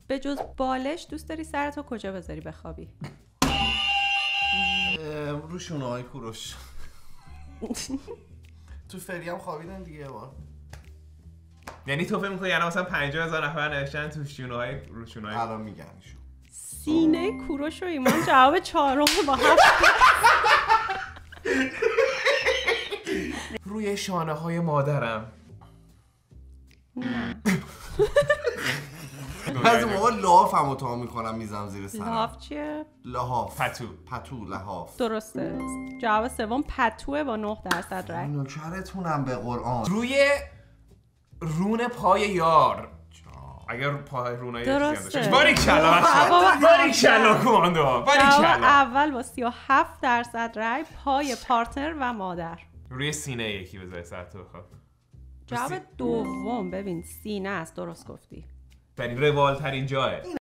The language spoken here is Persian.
به جز بالش دوست داری سرتو کجا بذاری بخوابی؟ رو شونه های کوروش. تو فری هم خوابیدن دیگه یه بار. یعنی تو فکر می‌کنی الان مثلا 50,000 نفر نوشتن تو شونه‌های رو شونه‌های الان میگن ایشون سینه کوروش و ایمان جواب چهارم با 7. روی شانه‌های مادرم. بعضی موقع لحافمو تا میکنم میزنم زیر سرم. لحاف چیه؟ لحاف. پتو لحاف. درسته. جواب سوم پتوه با 9% رای. نوکرتونم به قرآن. روی رون پای یار. اگر پای رونای درسته. باریکلا کماندو. جواب باریکلا. اول با 37% رای پای پارتنر و مادر. روی سینه یکی بذاری سر تو بخواب. جواب دوم ببین سینه است، درست گفتی. ترین روال ترین جاه.